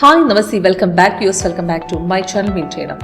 Hi നമസ്തേ, welcome back to my channel മീൻ trader.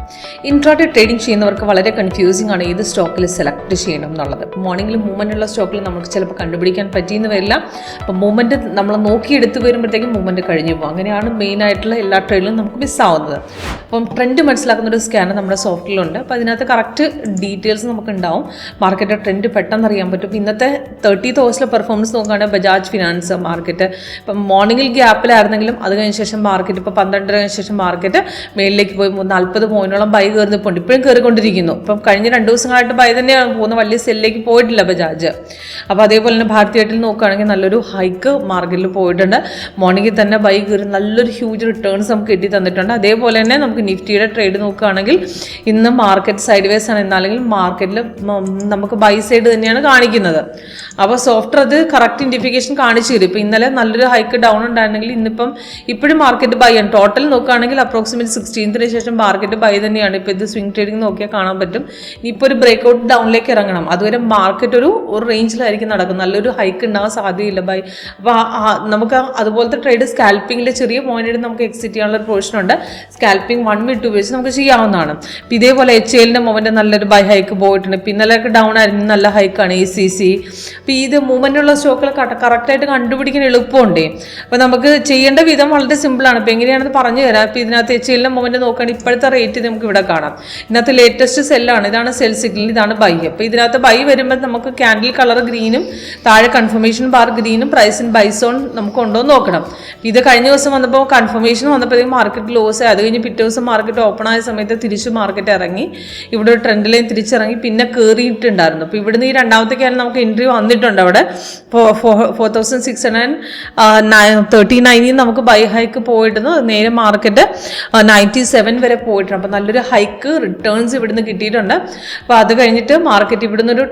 Intraday trading ചെയ്യുന്നവർക്ക് വളരെ കൺഫ്യൂസിംഗ് ആണ് ഏത് സ്റ്റോക്കിൽ സെലക്ട് ചെയ്യണം എന്നുള്ളത്. മോർണിംഗിൽ മൂവ്മെൻ്റ് ഉള്ള സ്റ്റോക്കിൽ നമുക്ക് ചിലപ്പോൾ കണ്ടുപിടിക്കാൻ പറ്റിയെന്ന് വരില്ല. അപ്പോൾ മൂവ്മെൻറ്റ് നമ്മൾ നോക്കിയെടുത്ത് വരുമ്പോഴത്തേക്കും മൂവ്മെൻറ്റ് കഴിഞ്ഞു പോകും. അങ്ങനെയാണ് മെയിനായിട്ടുള്ള എല്ലാ ട്രേഡിലും നമുക്ക് മിസ്സാവുന്നത്. അപ്പം ട്രെൻഡ് മനസ്സിലാക്കുന്ന ഒരു സ്കാനർ നമ്മുടെ സോഫ്റ്റ്വെയറിലുണ്ട്. അപ്പോൾ അതിനകത്ത് കറക്റ്റ് ഡീറ്റെയിൽസ് നമുക്ക് ഉണ്ടാവും. മാർക്കറ്റ് ട്രെൻഡ് പെട്ടെന്ന് അറിയാൻ പറ്റും. ഇന്നത്തെ 30th hours പെർഫോമൻസ് നോക്കുകയാണെങ്കിൽ ബജാജ് ഫിനാൻസ് മാർക്കറ്റ് ഇപ്പം മോർണിംഗിൽ ഗ്യാപ്പിലായിരുന്നെങ്കിലും അത് കഴിഞ്ഞ ശേഷം മാർക്കറ്റ് ഇപ്പോൾ 12:30 ശേഷം മാർക്കറ്റ് മേളിലേക്ക് പോയി 40 പോയിന്റോളം ബൈ കയറുന്നിപ്പോണ്ട്. ഇപ്പോഴും കയറിക്കൊണ്ടിരിക്കുന്നു. ഇപ്പം കഴിഞ്ഞ 2 ദിവസങ്ങളായിട്ട് ബൈ തന്നെയാണ് പോകുന്നത്. വലിയ സെല്ലിലേക്ക് പോയിട്ടില്ല ബജാജ്. അപ്പോൾ അതേപോലെ തന്നെ ഭാരതി എയർടെൽ നോക്കുകയാണെങ്കിൽ നല്ലൊരു ഹൈക്ക് മാർക്കറ്റിൽ പോയിട്ടുണ്ട്. മോർണിംഗിൽ തന്നെ ബൈ കയറി നല്ലൊരു ഹ്യൂജ് റിട്ടേൺസ് നമുക്ക് കിട്ടി തന്നിട്ടുണ്ട്. അതേപോലെ തന്നെ നമുക്ക് നിഫ്റ്റിയുടെ ട്രേഡ് നോക്കുകയാണെങ്കിൽ ഇന്ന് മാർക്കറ്റ് സൈഡ് വേസ് ആണ്. എന്നാലെങ്കിൽ മാർക്കറ്റിൽ നമുക്ക് ബൈ സൈഡ് തന്നെയാണ് കാണിക്കുന്നത്. അപ്പോൾ സോഫ്റ്റ്വെയർ അത് കറക്റ്റ് ഇൻഡിഫിക്കേഷൻ കാണിച്ചു തരും. ഇപ്പോൾ ഇന്നലെ നല്ലൊരു ഹൈക്ക് ഡൗൺ ഉണ്ടായിരുന്നെങ്കിൽ ഇന്നിപ്പം ഇപ്പോഴും മാർക്കറ്റ് ബൈ ആണ്. ടോട്ടൽ നോക്കുകയാണെങ്കിൽ അപ്രോക്സിമേറ്റ് 16th ശേഷം മാർക്കറ്റ് ബൈ തന്നെയാണ്. ഇപ്പോൾ ഇത് സ്വിംഗ് ട്രേഡിംഗ് നോക്കിയാൽ കാണാൻ പറ്റും. ഇനിയിപ്പോൾ ഒരു ബ്രേക്ക്ഔട്ട് ഡൗണിലേക്ക് ഇറങ്ങണം. അതുവരെ മാർക്കറ്റ് ഒരു റേഞ്ചിലായിരിക്കും നടക്കുന്നത്. നല്ലൊരു ഹൈക്ക് ഉണ്ടാകാൻ സാധ്യതയില്ല ബൈ. അപ്പോൾ നമുക്ക് അതുപോലത്തെ ട്രേഡ് സ്കാൽപ്പിങ്ങിൽ ചെറിയ പോയിന്റ് നമുക്ക് എക്സിറ്റ് ചെയ്യാനുള്ള ഒരു പോർഷൻ ഉണ്ട്. സ്കാൽപ്പിംഗ് 1 minute ഉപയോഗിച്ച് നമുക്ക് ചെയ്യാവുന്നതാണ്. അപ്പോൾ ഇതേപോലെ HL മൊമെന്റ് നല്ലൊരു ബൈ ഹൈക്ക് പോയിട്ടുണ്ട്. ഇന്നലെയൊക്കെ ഡൗൺ ആയിരുന്നു, നല്ല ഹൈക്കാണ് ACC. അപ്പോൾ ഇത് മൂവ്മെന്റുള്ള സ്റ്റോക്കുകൾ കറക്റ്റായിട്ട് കണ്ടുപിടിക്കാൻ എളുപ്പമുണ്ട്. അപ്പോൾ നമുക്ക് ചെയ്യേണ്ട വിധം വളരെ സിമ്പിളാണ്. ഇപ്പോൾ എങ്ങനെയാണെന്ന് പറഞ്ഞു തരാം. ഇപ്പോൾ ഇതിനകത്ത് HL മൊമെന്റ് നോക്കുകയാണെങ്കിൽ ഇപ്പോഴത്തെ റേറ്റ് നമുക്ക് ഇവിടെ കാണാം. ഇതിനകത്ത് ലേറ്റസ്റ്റ് സെല്ലാണ്. ഇതാണ് സെൽ സിഗ്നൽ, ഇതാണ് ബൈ. അപ്പോൾ ഇതിനകത്ത് ബൈ വരുമ്പോൾ നമുക്ക് ക്യാൻഡിൽ കളർ ഗ്രീനും താഴെ കൺഫർമേഷൻ ബാർ ഗ്രീനും പ്രൈസ് ഇൻ ബൈ സോൺ നമുക്ക് ഉണ്ടോ എന്ന് നോക്കണം. ഇത് കഴിഞ്ഞ ദിവസം വന്നപ്പോൾ കൺഫർമേഷൻ വന്നപ്പോഴത്തേക്കും മാർക്കറ്റ് ലോസ് ആയി. അത് കഴിഞ്ഞ് പിറ്റേ ദിവസം മാർക്കറ്റ് ഓപ്പൺ ആയ സമയത്ത് തിരിച്ച് മാർക്കറ്റ് ഇറങ്ങി. ഇവിടെ ഒരു ട്രെൻഡ് ലൈൻ തിരിച്ചിറങ്ങി പിന്നെ കയറിയിട്ടുണ്ടായിരുന്നു. അപ്പോൾ ഇവിടുന്ന് ഈ രണ്ടാമത്തെ ക്യാൻ നമുക്ക് എൻട്രി വന്നിട്ടുണ്ട്. അവിടെ 4639 നമുക്ക് ബൈ ഹൈക്ക് പോയിട്ടുണ്ട്. നേരെ മാർക്കറ്റ് 97 വരെ പോയിട്ടുണ്ട്. അപ്പോൾ നല്ലൊരു ഹൈക്ക് റിട്ടേൺസ് ഇവിടുന്ന് കിട്ടിയിട്ടുണ്ട്. അപ്പോൾ അത് കഴിഞ്ഞിട്ട് മാർക്കറ്റ് ഇവിടുന്ന് ഒരു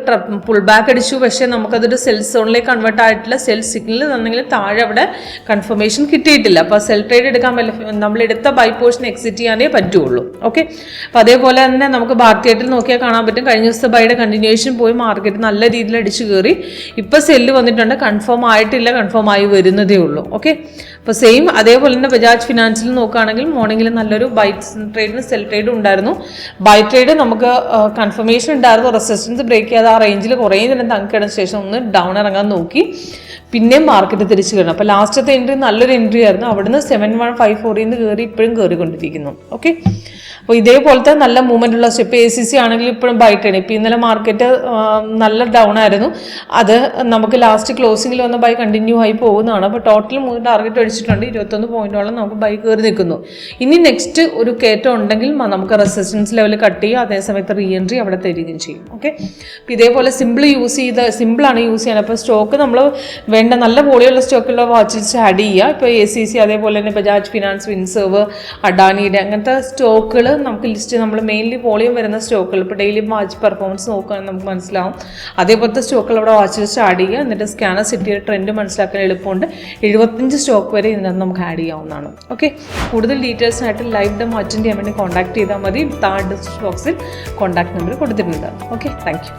പുൾ ബാക്ക് അടിച്ചു. പക്ഷേ നമുക്കതൊരു സെൽ സോണിലേക്ക് കൺവേർട്ട് ആയിട്ടില്ല. സെൽ സിഗ്നൽ തന്നെങ്കിൽ താഴെ അവിടെ കൺഫർമേഷൻ കിട്ടിയിട്ടില്ല. അപ്പോൾ സെൽ ട്രേഡ് എടുക്കാൻ പറ്റില്ല. നമ്മൾ എടുത്ത ബൈ പോർഷൻ എക്സിറ്റ് ചെയ്യാനേ പറ്റുള്ളൂ. ഓക്കെ. അപ്പോൾ അതേപോലെ തന്നെ നമുക്ക് ഭാരതി എയർടെൽ നോക്കിയാൽ കാണാൻ പറ്റും. കഴിഞ്ഞ ദിവസത്തെ ബൈയുടെ കണ്ടിന്യൂവേഷൻ പോയി മാർക്കറ്റ് നല്ല രീതിയിൽ അടിച്ചു കയറി. ഇപ്പോൾ സെല്ല് വന്നിട്ടുണ്ട്. കൺഫേം ആയിട്ടില്ല, കൺഫേം ആയി വരുന്നതേ ഉള്ളൂ. ഓക്കെ. അപ്പോൾ സെയിം അതേപോലെ തന്നെ ബജാജ് ഫിനാൻസിൽ നോക്കുകയാണെങ്കിൽ മോർണിംഗിൽ നല്ലൊരു ബൈ ട്രേഡിന് സെൽ ട്രേഡും ഉണ്ടായിരുന്നു. ബൈ ട്രേഡ് നമുക്ക് കൺഫർമേഷൻ ഉണ്ടായിരുന്നു. റെസിസ്റ്റൻസ് ബ്രേക്ക് ചെയ്യാതെ ആ റേഞ്ചിൽ കുറേ നേരം തങ്ങിക്കിടന്ന ശേഷം ഒന്ന് ഡൗൺ ഇറങ്ങാൻ നോക്കി. പിന്നെയും മാർക്കറ്റ് തിരിച്ചു കയറണം. അപ്പോൾ ലാസ്റ്റത്തെ എൻട്രി നല്ലൊരു എൻട്രി ആയിരുന്നു. അവിടുന്ന് 7154 കയറി ഇപ്പോഴും കയറിക്കൊണ്ടിരിക്കുന്നു. ഓക്കെ. അപ്പോൾ ഇതേപോലത്തെ നല്ല മൂവ്മെൻ്റ് ഉള്ള സ്റ്റെപ്പ് ACC ആണെങ്കിൽ ഇപ്പോഴും ബൈ ട്രേഡ്. ഇപ്പോൾ ഇന്നലെ മാർക്കറ്റ് നല്ല ഡൗൺ ആയിരുന്നു. അത് നമുക്ക് ലാസ്റ്റ് ക്ലോസിംഗിൽ വന്ന ബൈ കണ്ടിന്യൂ ആയി പോകുന്നതാണ്. അപ്പോൾ ടോട്ടൽ 3 ടാർഗറ്റ് അടിച്ചിട്ടുണ്ട്. 21 പോയിന്റോളം നമുക്ക് ബൈ കയറി നിൽക്കുന്നു. ഇനി നെക്സ്റ്റ് ഒരു കയറ്റം ഉണ്ടെങ്കിൽ നമുക്ക് റെസിസ്റ്റൻസ് ലെവൽ കട്ട് ചെയ്യുക. അതേസമയത്ത് റീ എൻട്രി അവിടെ തരികയും ചെയ്യും. ഓക്കെ. അപ്പോൾ ഇതേപോലെ സിമ്പിളാണ് യൂസ് ചെയ്യാൻ. അപ്പോൾ സ്റ്റോക്ക് നമ്മൾ വേണ്ട നല്ല പോളിയുള്ള സ്റ്റോക്കുള്ള വാച്ച് ലിസ്റ്റ് ആഡ് ചെയ്യുക. ഇപ്പോൾ ACC അതേപോലെ തന്നെ ബജാജ് ഫിനാൻസ്, വിൻസർവ്, അഡാനിയുടെ അങ്ങനത്തെ സ്റ്റോക്കുകൾ നമുക്ക് ലിസ്റ്റ് നമ്മൾ മെയിൻലി വോളിയം വരുന്ന സ്റ്റോക്കുകൾ ഇപ്പോൾ ഡെയിലി വാച്ച് പെർഫോമൻസ് നോക്കുകയാണെങ്കിൽ നമുക്ക് മനസ്സിലാവും. അതേപോലത്തെ സ്റ്റോക്കുകൾ അവിടെ വാച്ച് ലിസ്റ്റ് ആഡ് ചെയ്യുക. എന്നിട്ട് സ്കാനർ സിറ്റിയുടെ ട്രെൻഡ് മനസ്സിലാക്കാൻ എളുപ്പമുണ്ട്. 75 സ്റ്റോക്ക് വരെ ഇതിനകത്ത് നമുക്ക് ആഡ് ചെയ്യാവുന്നതാണ്. ഓക്കെ. കൂടുതൽ ഡീറ്റെയിൽസിനായിട്ട് ലൈവ് ഡെമോ അറ്റൻഡ് ചെയ്യാൻ വേണ്ടി കോൺടാക്ട് ചെയ്താൽ മതി. താഴെ ഡിസ്ക്രിപ്ഷൻ ബോക്സിൽ കോൺടാക്ട് നമ്പർ കൊടുത്തിട്ടുണ്ട്. ഓക്കെ. Thank you.